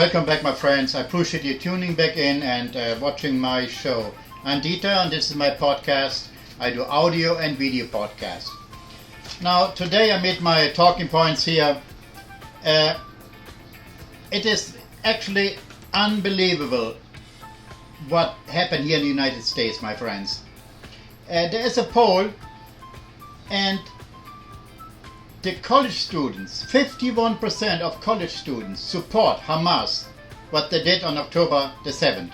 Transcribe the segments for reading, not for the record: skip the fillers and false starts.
Welcome back, my friends. I appreciate you tuning back in and watching my show. I'm Dieter, and this is my podcast. I do audio and video podcast. Now, today I made my talking points here. It is actually unbelievable what happened here in the United States, my friends. There is a poll, and the college students, 51% of college students support Hamas, what they did on October the 7th.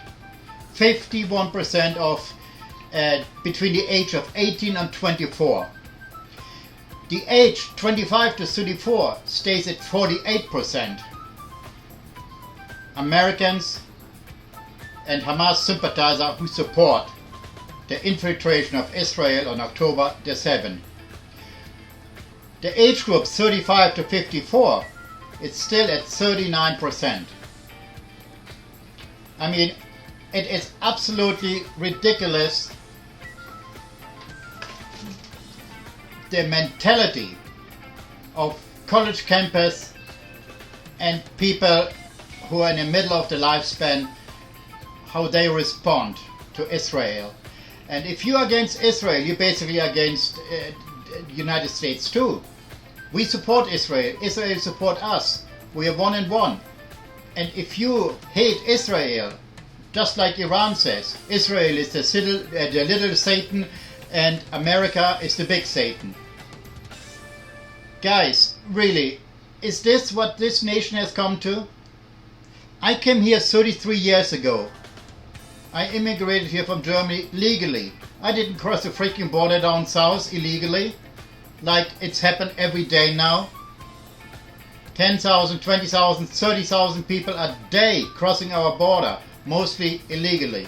51% of between the age of 18 and 24. The age 25 to 34 stays at 48%. Americans and Hamas sympathizers who support the infiltration of Israel on October the 7th. The age group 35 to 54 is still at 39%. I mean, it is absolutely ridiculous, the mentality of college campus and people who are in the middle of the lifespan, how they respond to Israel. And if you're against Israel, you're basically against United States too. We support Israel. Israel support us. We are one and one. And if you hate Israel, just like Iran says, Israel is the little Satan and America is the big Satan. Guys, really, is this what this nation has come to? I came here 33 years ago. I immigrated here from Germany legally. I didn't cross the freaking border down south illegally, like it's happened every day now. 10,000, 20,000, 30,000 people a day crossing our border, mostly illegally.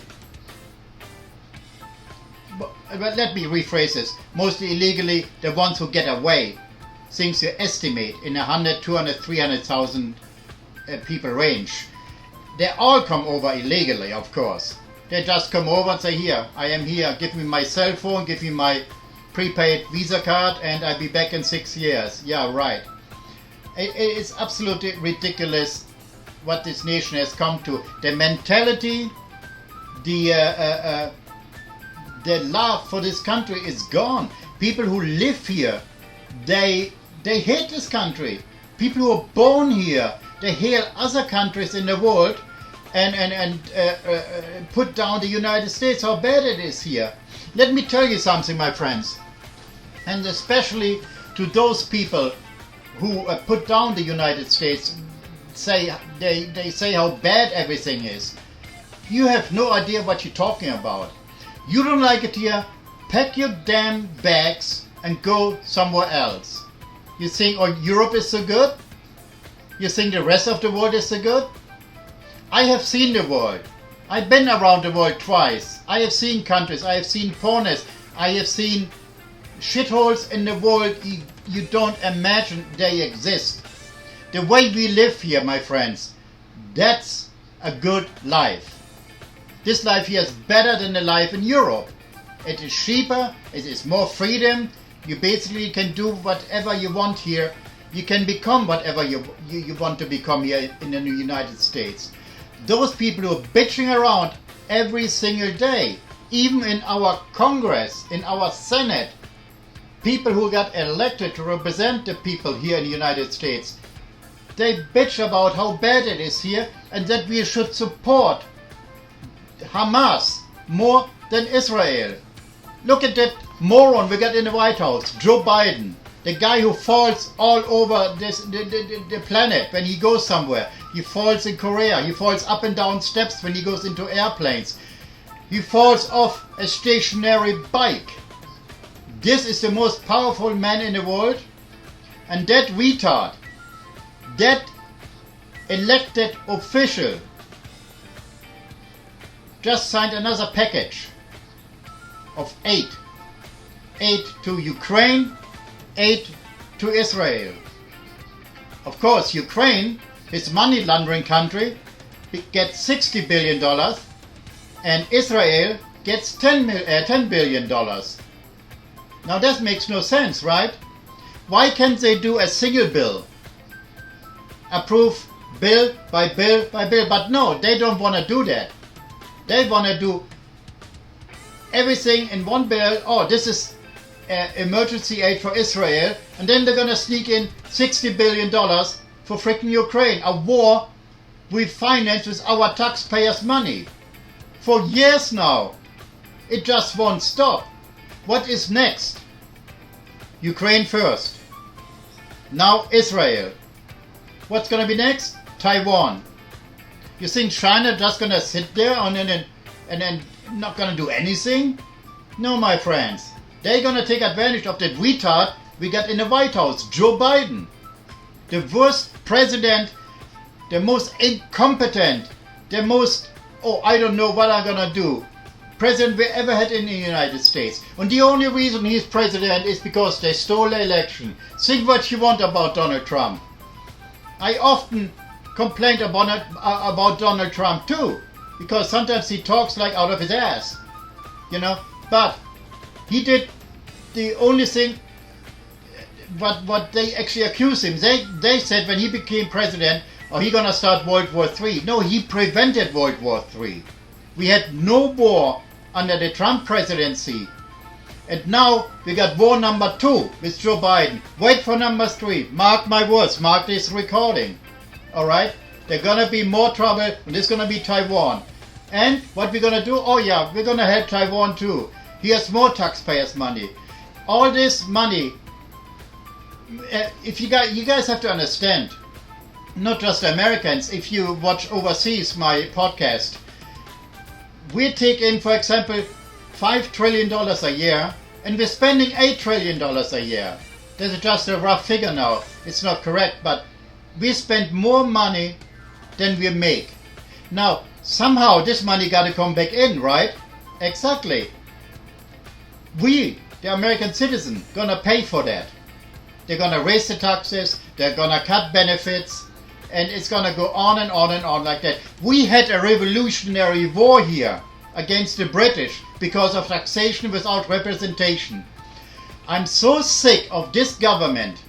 But let me rephrase this. Mostly illegally, the ones who get away. Things you estimate in 100, 200, 300,000 people range. They all come over illegally, of course. They just come over and say, here, I am here, give me my cell phone, give me my prepaid Visa card, and I'll be back in 6 years. Yeah, right. It is absolutely ridiculous what this nation has come to. The mentality, the love for this country is gone. People who live here, they hate this country. People who are born here, they hail other countries in the world and put down the United States, how bad it is here. Let me tell you something, my friends, and especially to those people who put down the United States, they say how bad everything is. You have no idea what you're talking about. You don't like it here, pack your damn bags and go somewhere else. You think, oh, Europe is so good? You think the rest of the world is so good? I have seen the world. I've been around the world twice. I have seen countries, I have seen corners, I have seen shitholes in the world you don't imagine they exist. The way we live here, my friends, that's a good life. This life here is better than the life in Europe. It is cheaper, it is more freedom. You basically can do whatever you want here. You can become whatever you want to become here in the United States. Those people who are bitching around every single day, even in our Congress, in our Senate, people who got elected to represent the people here in the United States, they bitch about how bad it is here and that we should support Hamas more than Israel. Look at that moron we got in the White House, Joe Biden. The guy who falls all over the planet when he goes somewhere. He falls in Korea. He falls up and down steps when he goes into airplanes. He falls off a stationary bike. This is the most powerful man in the world. And that retard, that elected official, just signed another package of aid to Ukraine, aid to Israel. Of course, Ukraine, his money laundering country, gets $60 billion and Israel gets $10 billion. Now that makes no sense, right? Why can't they do a single bill? Approve bill by bill by bill. But no, they don't want to do that. They want to do everything in one bill. Oh, this is emergency aid for Israel, and then they're gonna sneak in $60 billion for freaking Ukraine, a war we financed with our taxpayers' money for years now. It just won't stop. What is next? Ukraine first. Now Israel. What's gonna be next? Taiwan. You think China just gonna sit there and then not gonna do anything? No, my friends. They're gonna take advantage of that retard we got in the White House, Joe Biden. The worst president, the most incompetent, the most, I don't know what I'm gonna do, president we ever had in the United States. And the only reason he's president is because they stole the election. Think what you want about Donald Trump. I often complained about Donald Trump too, because sometimes he talks like out of his ass, but he did the only thing what they actually accuse him. They said when he became president, he gonna start World War III. No, he prevented World War III. We had no war under the Trump presidency. And now we got war number 2 with Joe Biden. Wait for number 3. Mark my words, mark this recording. Alright? There's gonna be more trouble, and it's gonna be Taiwan. And what we're gonna do? Oh yeah, we're gonna help Taiwan too. Here's more taxpayers' money. All this money, if you guys have to understand, not just Americans, if you watch overseas my podcast, we take in, for example, $5 trillion a year, and we're spending $8 trillion a year. This is just a rough figure now. It's not correct, but we spend more money than we make. Now, somehow this money got to come back in, right? Exactly. We, the American citizen, gonna pay for that. They're gonna raise the taxes, they're gonna cut benefits, and it's gonna go on and on and on like that. We had a revolutionary war here against the British because of taxation without representation. I'm so sick of this government,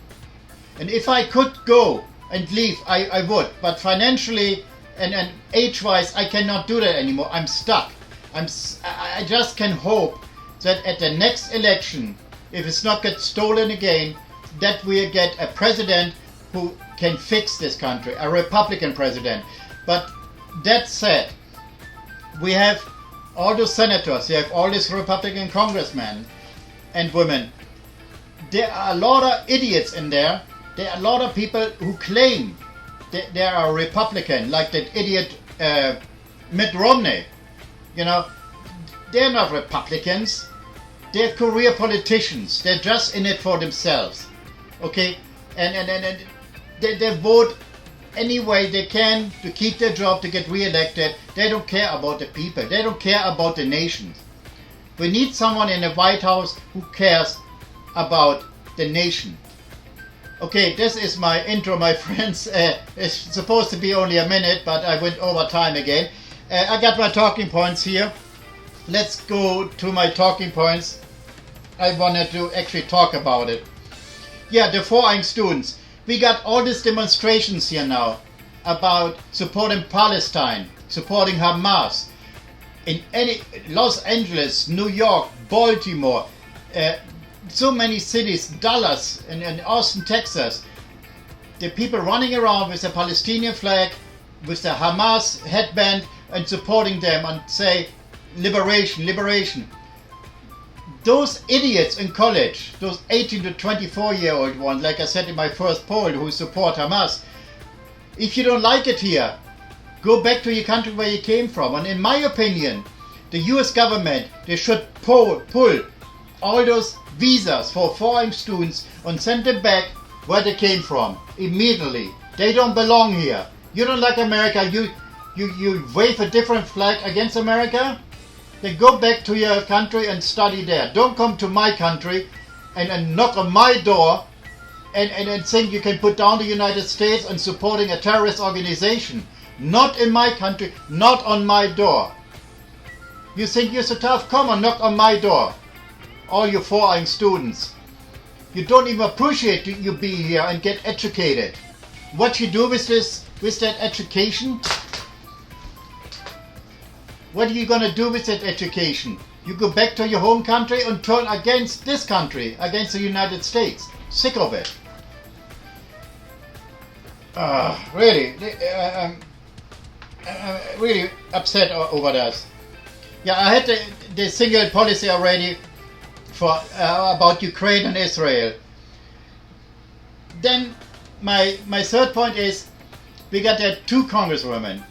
and if I could go and leave, I would, but financially and age-wise I cannot do that anymore. I'm stuck. I just can hope that at the next election, if it's not get stolen again, that we get a president who can fix this country, a Republican president. But that said, we have all those senators, you have all these Republican congressmen and women. There are a lot of idiots in there. There are a lot of people who claim that they are Republican, like that idiot Mitt Romney. They're not Republicans. They're career politicians. They're just in it for themselves. Okay? And they vote any way they can to keep their job, to get re-elected. They don't care about the people. They don't care about the nation. We need someone in the White House who cares about the nation. Okay, this is my intro, my friends. It's supposed to be only a minute, but I went over time again. I got my talking points here. Let's go to my talking points. I wanted to actually talk about it. Yeah, the foreign students. We got all these demonstrations here now about supporting Palestine, supporting Hamas. In Los Angeles, New York, Baltimore, so many cities, Dallas and Austin, Texas. The people running around with the Palestinian flag, with the Hamas headband, and supporting them and say, liberation, liberation. Those idiots in college, those 18 to 24-year-old ones, like I said in my first poll, who support Hamas, if you don't like it here, go back to your country where you came from. And in my opinion, the US government, they should pull all those visas for foreign students and send them back where they came from immediately. They don't belong here. You don't like America, you wave a different flag against America? Then go back to your country and study there. Don't come to my country and knock on my door and think you can put down the United States and supporting a terrorist organization. Not in my country, not on my door. You think you're so tough? Come and knock on my door. All you foreign students. You don't even appreciate you being here and get educated. What you do with this with that education? What are you gonna do with that education? You go back to your home country and turn against this country, against the United States. Sick of it. Really, I'm really upset over this. Yeah, I had the single policy already for about Ukraine and Israel. Then my third point is we got two congresswomen,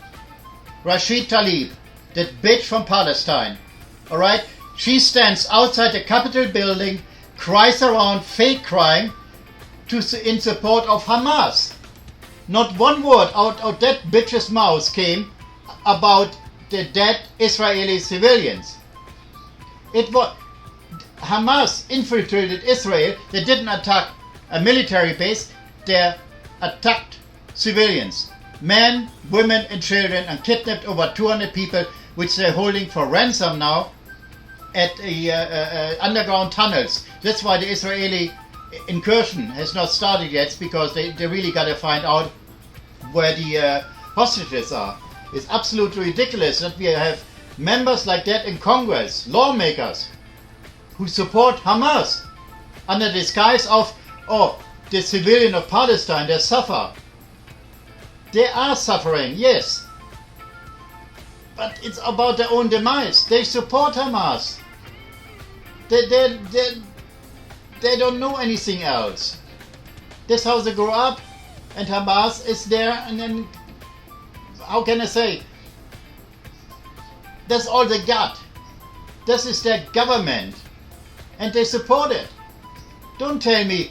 Rashid Tlaib, that bitch from Palestine. All right, she stands outside the Capitol building, cries around, fake crying, in support of Hamas. Not one word out of that bitch's mouth came about the dead Israeli civilians. It was Hamas infiltrated Israel. They didn't attack a military base. They attacked civilians, men, women, and children, and kidnapped over 200 people, which they're holding for ransom now at underground tunnels. That's why the Israeli incursion has not started yet, because they really got to find out where the hostages are. It's absolutely ridiculous that we have members like that in Congress, lawmakers, who support Hamas under the disguise of, the civilian of Palestine, they suffer. They are suffering, yes. But it's about their own demise. They support Hamas. They don't know anything else. That's how they grow up, and Hamas is there, and then, how can I say, that's all they got. This is their government, and they support it. Don't tell me,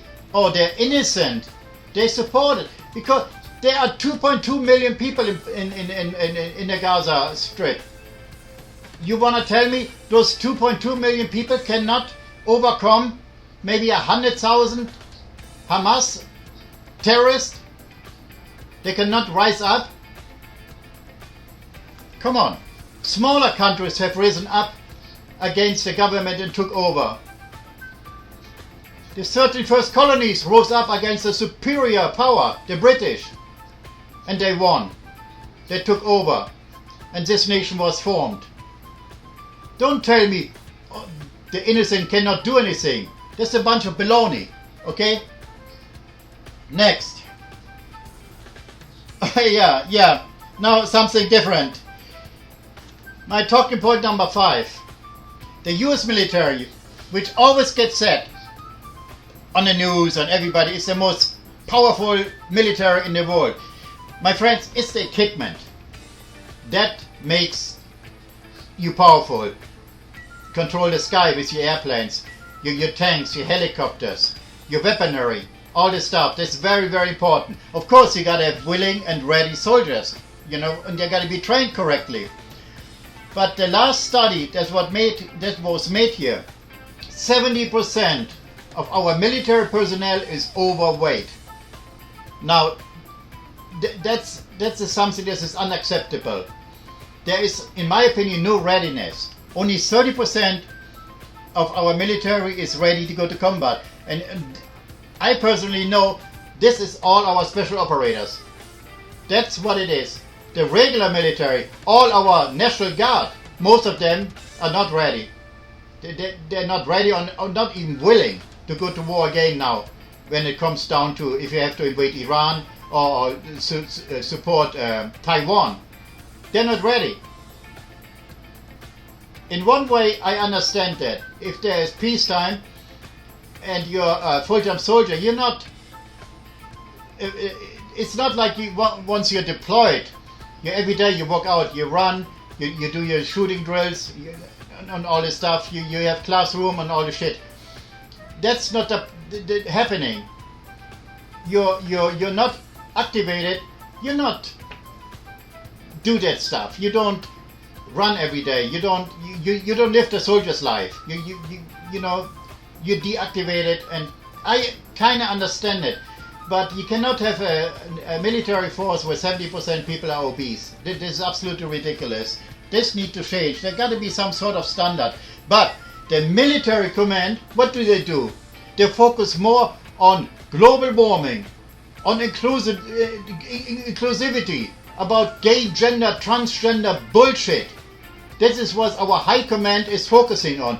they're innocent. They support it, because there are 2.2 million people in the Gaza Strip. You want to tell me those 2.2 million people cannot overcome maybe 100,000 Hamas terrorists? They cannot rise up? Come on. Smaller countries have risen up against the government and took over. The 31st colonies rose up against the superior power, the British, and they won. They took over, and this nation was formed. Don't tell me the innocent cannot do anything. That's a bunch of baloney, okay? Next. yeah. Now something different. My talking point number 5. The US military, which always gets said on the news and everybody, is the most powerful military in the world. My friends, it's the equipment that makes you powerful. Control the sky with your airplanes, your tanks, your helicopters, your weaponry, all this stuff. That's very, very important. Of course, you gotta have willing and ready soldiers, and they gotta be trained correctly. But the last study that was made here, 70% of our military personnel is overweight. Now, that's something that is unacceptable. There is, in my opinion, no readiness. Only 30% of our military is ready to go to combat. And I personally know this is all our special operators. That's what it is. The regular military, all our National Guard, most of them are not ready. They're not ready or not even willing to go to war again now, when it comes down to if you have to invade Iran or support Taiwan. They're not ready. In one way, I understand that. If there is peacetime and you're a full-time soldier, you're not. It's not like once you're deployed, every day you walk out, you run, you do your shooting drills, and all this stuff. You have classroom and all the shit. That's not happening. You're not activated. You're not do that stuff. You don't run every day. You don't live the soldier's life. You're deactivated, and I kind of understand it. But you cannot have a military force where 70% people are obese. This is absolutely ridiculous. This needs to change. There got to be some sort of standard. But the military command, what do? They focus more on global warming, on inclusivity, about gay, gender, transgender bullshit. This is what our high command is focusing on.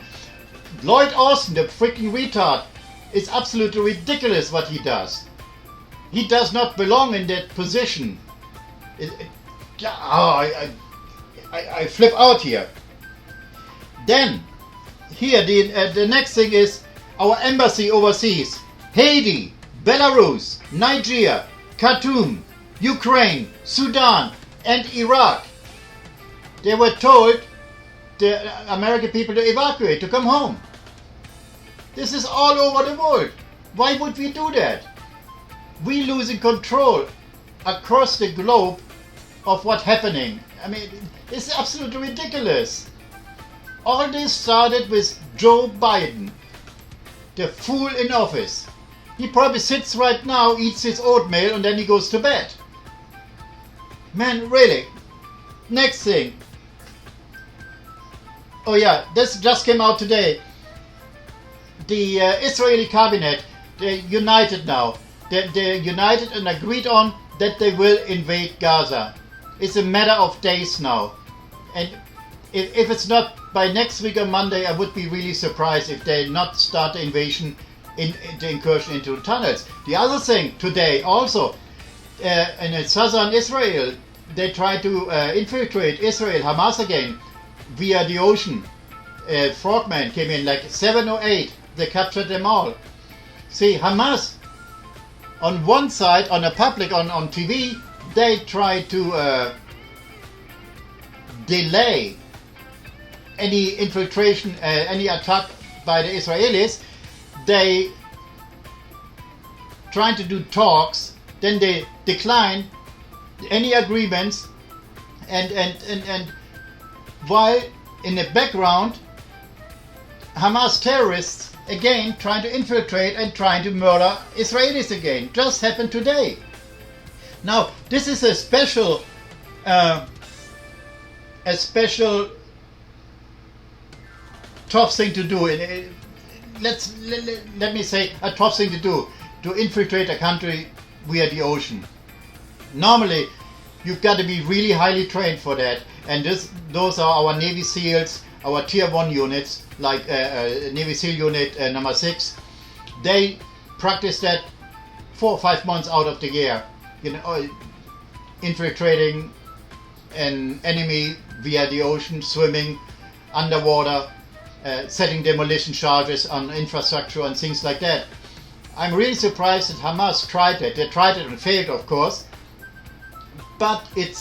Lloyd Austin, the freaking retard, is absolutely ridiculous what he does. He does not belong in that position. I flip out here. Then, here the next thing is our embassy overseas. Haiti, Belarus, Nigeria, Khartoum, Ukraine, Sudan, and Iraq. They were told, the American people, to evacuate, to come home. This is all over the world. Why would we do that? We losing control across the globe of what's happening. I mean, it's absolutely ridiculous. All this started with Joe Biden, the fool in office. He probably sits right now, eats his oatmeal, and then he goes to bed. Man, really. Next thing. Oh yeah, this just came out today. The Israeli cabinet, they're united now. They're united and agreed on that they will invade Gaza. It's a matter of days now. And if it's not by next week on Monday, I would be really surprised if they not start the invasion, the incursion into tunnels. The other thing today also, in southern Israel, they try to infiltrate Israel, Hamas again, via the ocean. Frogmen came in like 7 or 8. They captured them all. See, Hamas, on one side, on the public, on TV, they try to delay any infiltration, any attack by the Israelis. They trying to do talks, then they decline any agreements, and while in the background, Hamas terrorists again trying to infiltrate and trying to murder Israelis again. Just happened today. Now this is a special tough thing to do. Let me say a tough thing to do, to infiltrate a country via the ocean. Normally, you've got to be really highly trained for that, and those are our Navy SEALs, our Tier 1 units, like Navy SEAL Unit number 6. They practice that 4 or 5 months out of the year, infiltrating an enemy via the ocean, swimming, underwater, setting demolition charges on infrastructure and things like that. I'm really surprised that Hamas tried it. They tried it and failed, of course, but it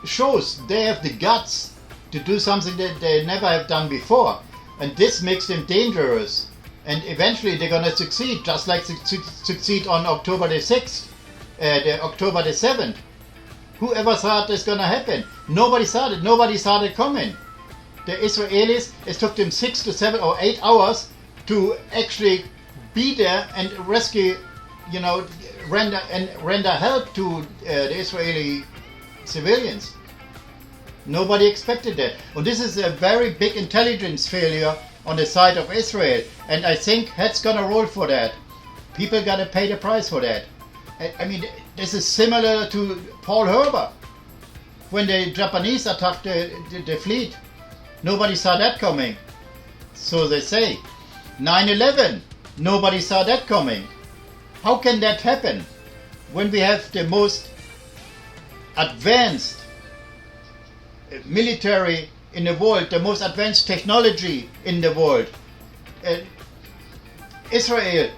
shows they have the guts to do something that they never have done before, and this makes them dangerous, and eventually they're gonna succeed, just like succeed on October the 6th, October the 7th. Whoever thought this gonna happen? Nobody thought it. Nobody saw it coming. The Israelis, it took them 6 to 7 or 8 hours to actually be there and rescue, render help to the Israeli civilians. Nobody expected that. And this is a very big intelligence failure on the side of Israel. And I think heads gonna roll for that. People gotta pay the price for that. I mean, this is similar to Pearl Harbor. When the Japanese attacked the fleet. Nobody saw that coming. So they say. 9/11. Nobody saw that coming. How can that happen? When we have the most advanced military in the world, the most advanced technology in the world. Israel,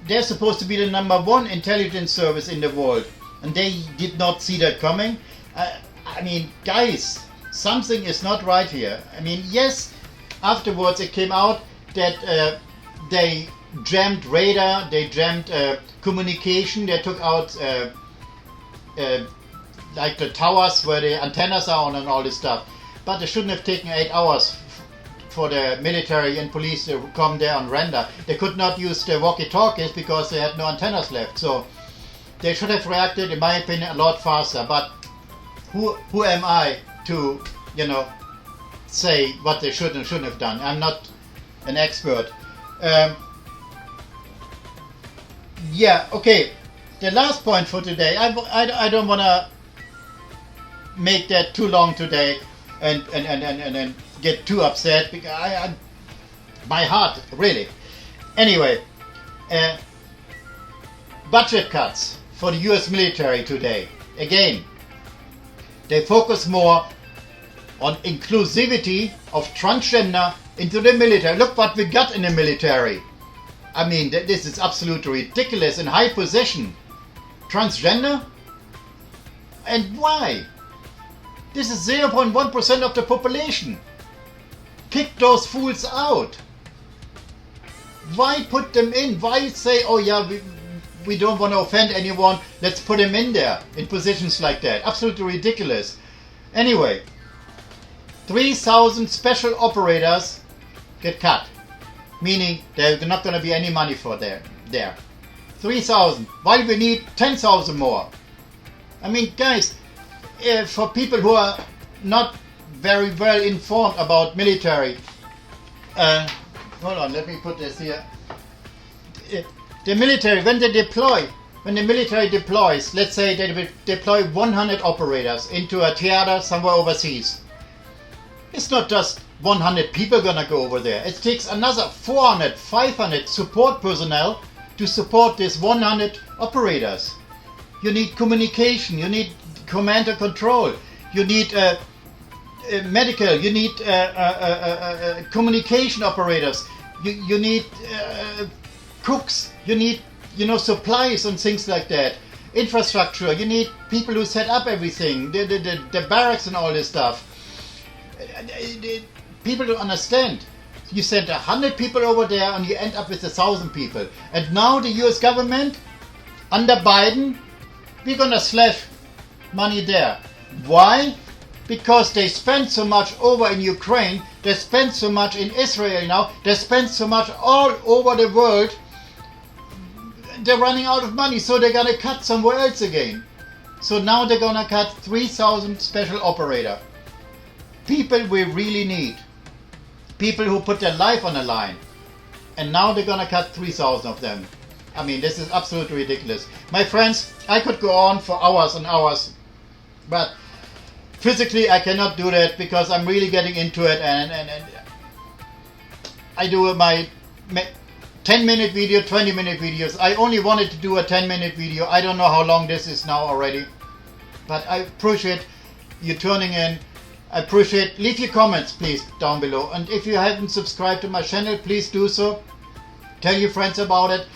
they're supposed to be the number 1 intelligence service in the world, and they did not see that coming. I mean, guys, something is not right here. I mean, yes, afterwards it came out that they jammed radar, they jammed communication, they took out like the towers where the antennas are on and all this stuff. But it shouldn't have taken 8 hours for the military and police to come there and render. They could not use the walkie-talkies because they had no antennas left. So they should have reacted, in my opinion, a lot faster. But who am I to, say what they should and shouldn't have done? I'm not an expert. Yeah, okay. the last point for today, I don't want to make that too long today and get too upset because I my heart really. Anyway, budget cuts for the US military today. Again, they focus more on inclusivity of transgender into the military. Look what we got in the military. I mean, this is absolutely ridiculous. In high position, transgender? And why? This is 0.1% of the population. Kick those fools out. Why put them in? Why say, oh yeah, we don't want to offend anyone, let's put them in there, in positions like that. Absolutely ridiculous. Anyway, 3,000 special operators get cut. Meaning there's not going to be any money for there. 3,000. Why we need 10,000 more? I mean, guys, for people who are not very well informed about military, hold on, let me put this here. The military, when the military deploys, let's say they will deploy 100 operators into a theater somewhere overseas. It's not just 100 people gonna go over there. It takes another 400, 500 support personnel to support these 100 operators. You need communication, you need command and control, you need medical, you need communication operators, you need cooks, you need supplies and things like that, infrastructure, you need people who set up everything, the barracks and all this stuff. People don't understand. You send 100 people over there and you end up with 1,000 people. And now the US government, under Biden, we're gonna slash money there. Why? Because they spend so much over in Ukraine, they spend so much in Israel now, they spend so much all over the world, they're running out of money, so they're gonna cut somewhere else again. So now they're gonna cut 3,000 special operators. People we really need. People who put their life on the line. And now they're gonna cut 3,000 of them. I mean, this is absolutely ridiculous. My friends, I could go on for hours and hours, but physically I cannot do that because I'm really getting into it, and I do my 10-minute video, 20-minute videos. I only wanted to do a 10-minute video. I don't know how long this is now already, but I appreciate you tuning in. I appreciate, leave your comments please down below, and if you haven't subscribed to my channel, please do so. Tell your friends about it,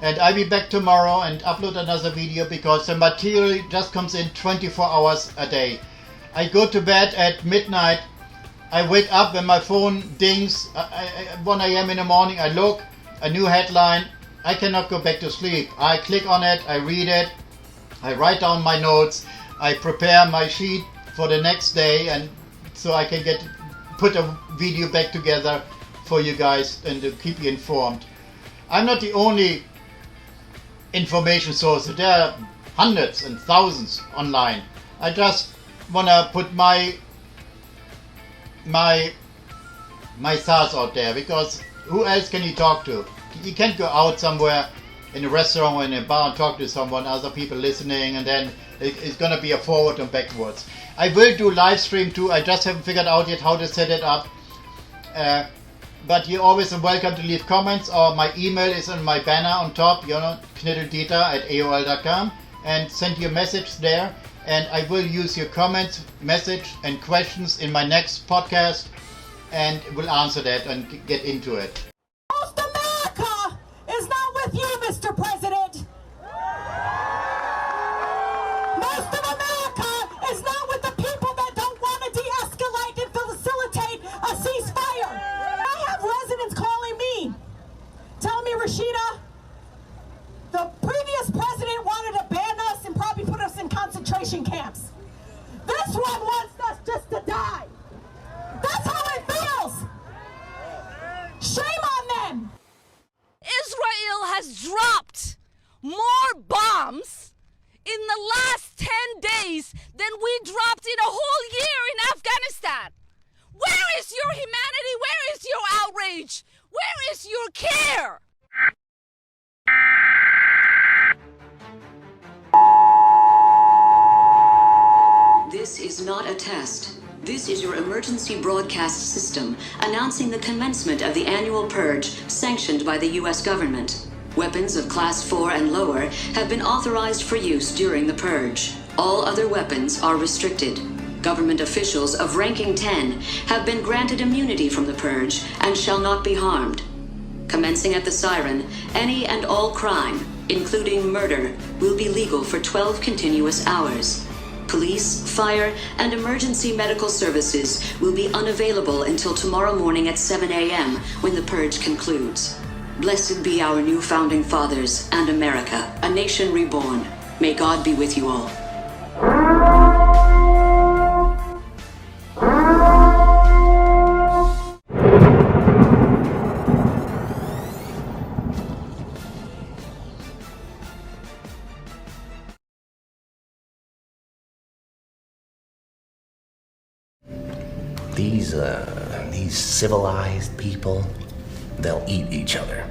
and I'll be back tomorrow and upload another video because the material just comes in 24 hours a day. I go to bed at midnight, I wake up when my phone dings, 1 AM in the morning, I look, a new headline, I cannot go back to sleep. I click on it, I read it, I write down my notes, I prepare my sheet for the next day, and so I can put a video back together for you guys and to keep you informed. I'm not the only information source. There are hundreds and thousands online. I just want to put my thoughts out there, because who else can you talk to? You can't go out somewhere in a restaurant or in a bar and talk to someone, other people listening, and then it's gonna be a forward and backwards. I will do live stream too. I just haven't figured out yet how to set it up. But you're always welcome to leave comments, or my email is on my banner on top, knitteldieter@aol.com, and send your message there. And I will use your comments, message, and questions in my next podcast, and will answer that and get into it. Most America is not with you, Mr. President. Most of America is not with the people that don't want to de-escalate and facilitate a ceasefire. I have residents calling me, telling me, Rashida, the previous president wanted to ban us and probably put us in concentration camps. This one wants us just to die. That's how it feels. Shame on them. Israel has dropped more bombs in the last 10 days than we dropped in a whole year in Afghanistan. Where is your humanity? Where is your outrage? Where is your care? This is not a test. This is your emergency broadcast system announcing the commencement of the annual purge sanctioned by the U.S. government. Weapons of Class 4 and lower have been authorized for use during the purge. All other weapons are restricted. Government officials of ranking 10 have been granted immunity from the purge and shall not be harmed. Commencing at the siren, any and all crime, including murder, will be legal for 12 continuous hours. Police, fire, and emergency medical services will be unavailable until tomorrow morning at 7 a.m. when the purge concludes. Blessed be our new founding fathers and America, a nation reborn. May God be with you all. These civilized people, they'll eat each other.